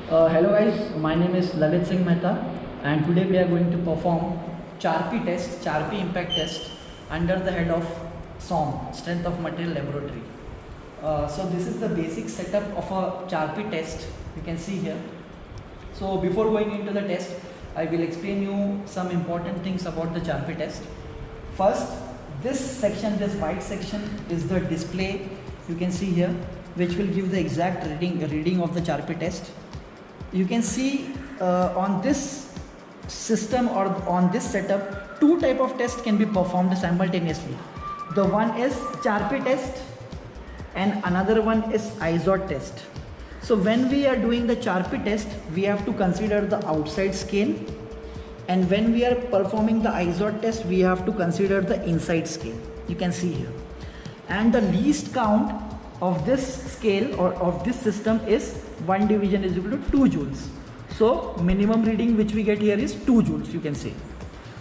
Hello guys, my name is Lalit Singh Mehta and today we are going to perform CHARPY test, CHARPY impact test under the head of SOM, Strength of Material Laboratory. So this is the basic setup of a CHARPY test, you can see here. So before going into the test, I will explain you some important things about the CHARPY test. First, this section, this white section is the display, you can see here, which will give the exact reading of the CHARPY test. You can see on this system or on this setup, two type of tests can be performed simultaneously. The one is CHARPY test and another one is IZOD test. So when we are doing the CHARPY test, we have to consider the outside scale, and when we are performing the IZOD test, we have to consider the inside scale. You can see here. And the least count of this scale or of this system is 1 division is equal to 2 joules. So minimum reading which we get here is 2 joules, you can say.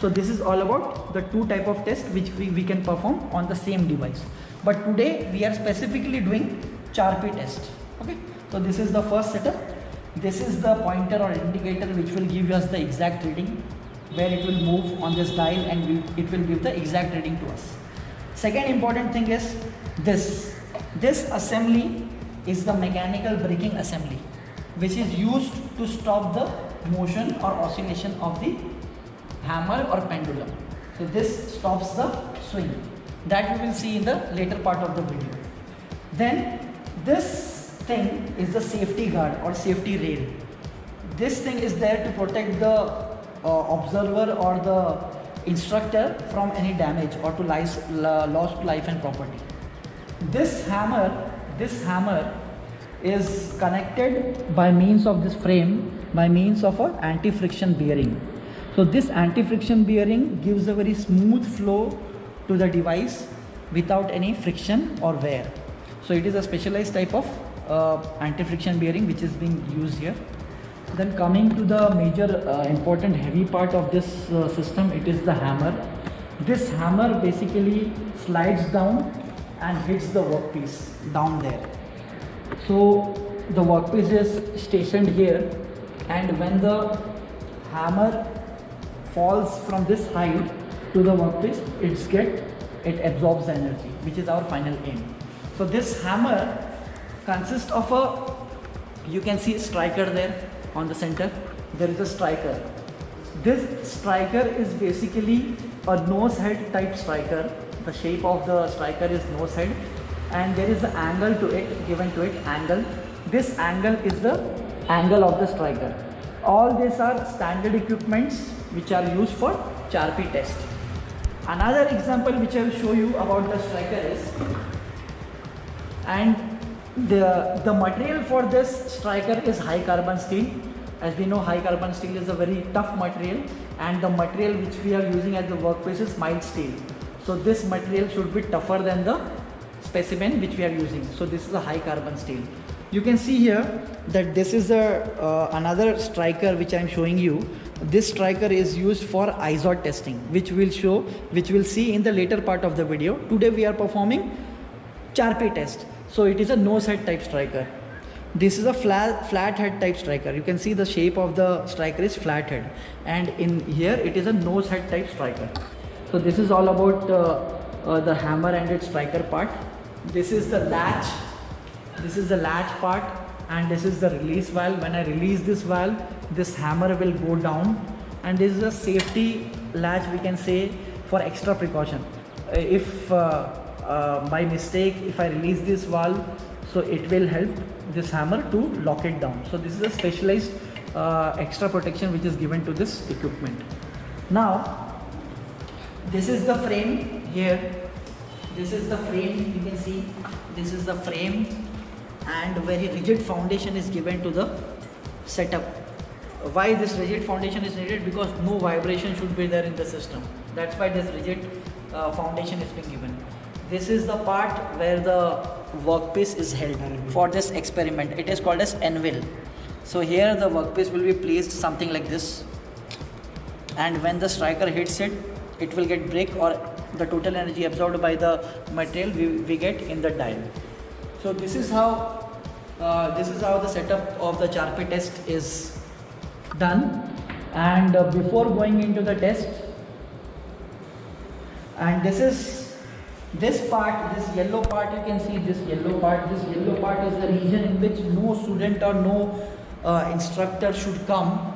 So this is all about the two type of tests which we can perform on the same device. But today we are specifically doing CHARPY test. Okay. So this is the first setup. This is the pointer or indicator which will give us the exact reading, where it will move on this dial and it will give the exact reading to us. Second important thing is this assembly is the mechanical braking assembly, which is used to stop the motion or oscillation of the hammer or pendulum. So this stops the swing. That we will see in the later part of the video. Then this thing is the safety guard or safety rail. This thing is there to protect the observer or the instructor from any damage or to loss to life and property. This hammer is connected by means of this frame, by means of an anti-friction bearing. So this anti-friction bearing gives a very smooth flow to the device without any friction or wear. So it is a specialized type of anti-friction bearing which is being used here. Then coming to the major important heavy part of this system, it is the hammer. This hammer basically slides down and hits the workpiece down there. So the workpiece is stationed here, and when the hammer falls from this height to the workpiece, it absorbs the energy, which is our final aim. So this hammer consists of you can see a striker there on the center. There is a striker. This striker is basically a nose head type striker. The shape of the striker is nose head, and there is an angle to it, given to it angle. This angle is the angle of the striker. All these are standard equipments which are used for CHARPY test. Another example which I will show you about the striker is, and the material for this striker is high carbon steel. As we know, high carbon steel is a very tough material, and the material which we are using at the workplace is mild steel. So this material should be tougher than the specimen which we are using. So this is a high carbon steel. You can see here that this is another striker which I am showing you. This striker is used for IZOD testing, which we'll see in the later part of the video. Today we are performing CHARPY test. So it is a nose head type striker. This is a flat head type striker. You can see the shape of the striker is flat head, and in here it is a nose head type striker. So this is all about the hammer and its striker part. This is the latch. This is the latch part, and this is the release valve. When I release this valve, this hammer will go down, and this is a safety latch, we can say, for extra precaution. If by mistake, if I release this valve, so it will help this hammer to lock it down. So this is a specialized extra protection which is given to this equipment. Now this is the frame here. This is the frame, you can see. This is the frame, and very rigid foundation is given to the setup. Why this rigid foundation is needed? Because no vibration should be there in the system. That's why this rigid foundation is being given. This is the part where the workpiece is held for this experiment. It is called as anvil. So here the workpiece will be placed something like this, and when the striker hits it, it will get break, or the total energy absorbed by the material we get in the dial. So this is how this is how the setup of the Charpy test is done. And before going into the test, and this part, this yellow part, you can see this yellow part is the region in which no student or no instructor should come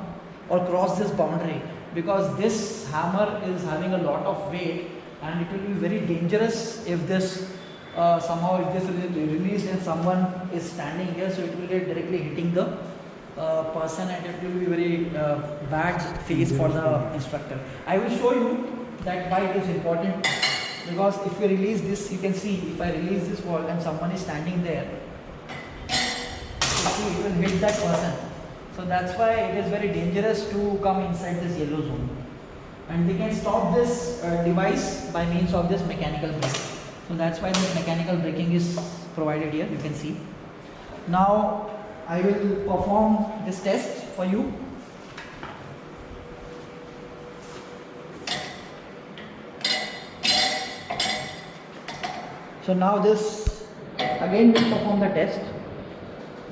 or cross this boundary, because this hammer is having a lot of weight and it will be very dangerous if this somehow if this is released and someone is standing here, so it will get directly hitting the person and it will be very bad phase for the instructor. I will show you that why it is important, because if you release this, you can see if I release this wall and someone is standing there, you see it will hit that person. So that's why it is very dangerous to come inside this yellow zone. And we can stop this device by means of this mechanical brake. So that's why this mechanical braking is provided here, you can see. Now I will perform this test for you. So now this again will perform the test.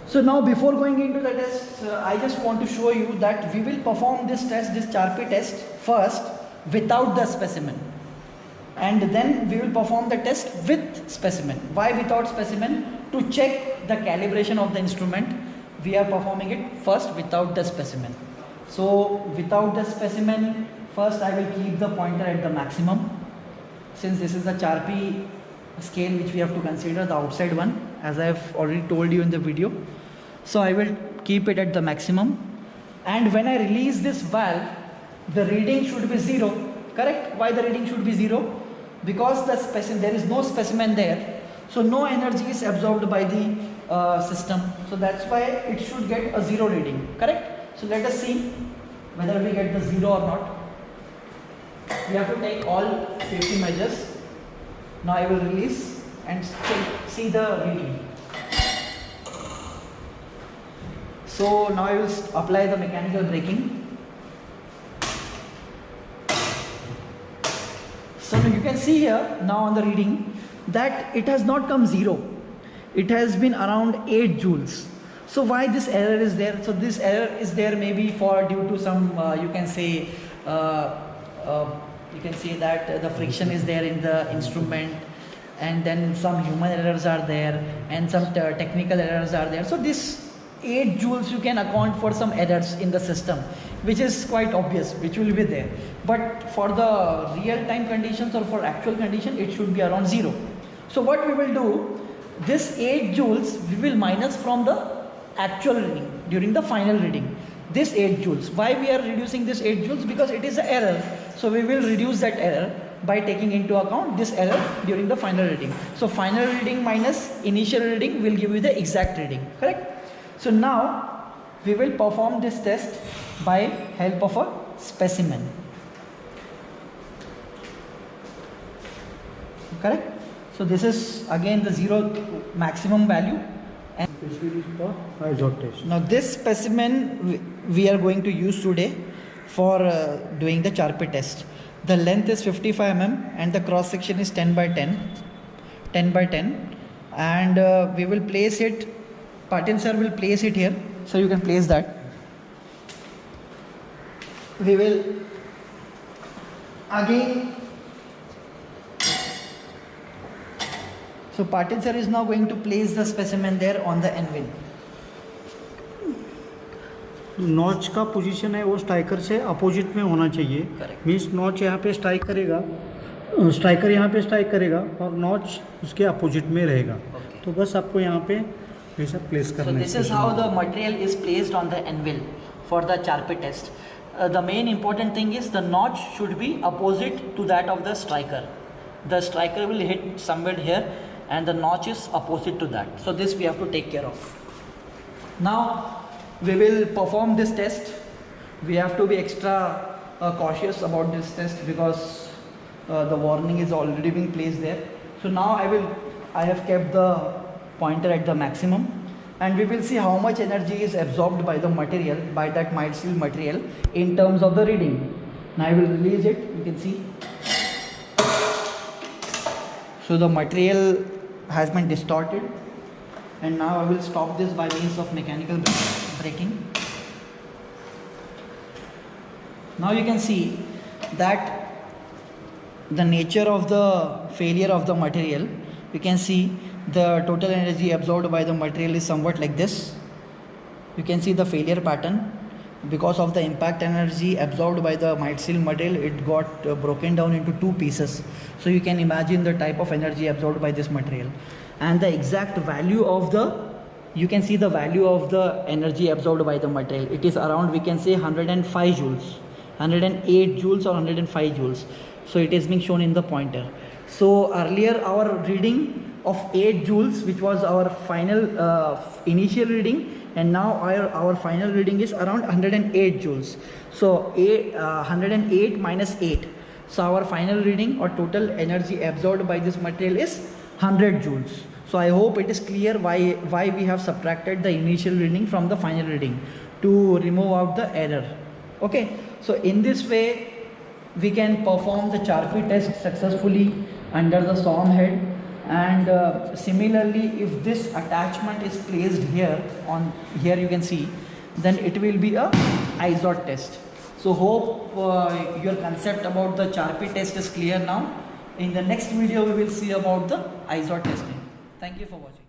So now before going into the test, I just want to show you that we will perform this test, this Charpy test first without the specimen. And then we will perform the test with specimen. Why without specimen? To check the calibration of the instrument, we are performing it first without the specimen. So without the specimen, first I will keep the pointer at the maximum. Since this is the Charpy scale which we have to consider, the outside one, as I have already told you in the video. So I will keep it at the maximum. And when I release this valve, the reading should be 0. Correct? Why the reading should be 0? Because the specimen, there is no specimen there. So no energy is absorbed by the system. So that's why it should get a 0 reading. Correct? So let us see whether we get the 0 or not. We have to take all safety measures. Now I will release and see the reading. So now I will apply the mechanical braking. So you can see here now on the reading that it has not come 0. It has been around 8 joules. So why this error is there? So this error is there maybe for due to some you can say that the friction is there in the instrument, and then some human errors are there and some technical errors are there. So this 8 joules you can account for some errors in the system, which is quite obvious, which will be there. But for the real time conditions or for actual condition, it should be around 0. So what we will do, this 8 joules we will minus from the actual reading during the final reading. This 8 joules. Why we are reducing this 8 joules? Because it is an error. So we will reduce that error by taking into account this error during the final reading. So final reading minus initial reading will give you the exact reading. Correct? So now we will perform this test by help of a specimen. Correct? So this is again the 0 maximum value. And now this specimen we are going to use today for doing the Charpy test. The length is 55 mm and the cross section is 10 by 10 and we will place it, Patil sir will place it here, so you can place that. We will again, so Patil sir is now going to place the specimen there on the anvil. Notch का position है वो striker से opposite में होना चाहिए. Means notch यहाँ पे strike करेगा, स्ट्राइकर यहाँ पे स्ट्राइक करेगा और नॉच उसके अपोजिट में रहेगा. तो बस आपको यहाँ पे ऐसा प्लेस करना है. So this is how the material is placed on the anvil for the Charpy test. The main important thing is the notch should be opposite to that of the striker. The striker will hit somewhere here and the notch is opposite to that. So this we have to take care of. Now we will perform this test. We have to be extra cautious about this test because the warning is already being placed there. So now I have kept the pointer at the maximum and we will see how much energy is absorbed by the material, by that mild steel material in terms of the reading. Now I will release it, you can see. So the material has been distorted and now I will stop this by means of mechanical braking. Now you can see that the nature of the failure of the material, you can see the total energy absorbed by the material is somewhat like this. You can see the failure pattern. Because of the impact energy absorbed by the mild steel material, it got broken down into two pieces. So you can imagine the type of energy absorbed by this material, and the exact value of the, you can see the value of the energy absorbed by the material. It is around, we can say 105 joules, 108 joules or 105 joules. So it is being shown in the pointer. So earlier our reading of 8 joules, which was our final initial reading, and now our final reading is around 108 joules. So 108 minus 8. So our final reading or total energy absorbed by this material is 100 joules. So I hope it is clear why we have subtracted the initial reading from the final reading, to remove out the error. Okay, so in this way we can perform the Charpy test successfully under the SOM head. And similarly, if this attachment is placed here, on here you can see, then it will be a IZOT test. So hope your concept about the Charpy test is clear now. In the next video we will see about the IZOT testing. Thank you for watching.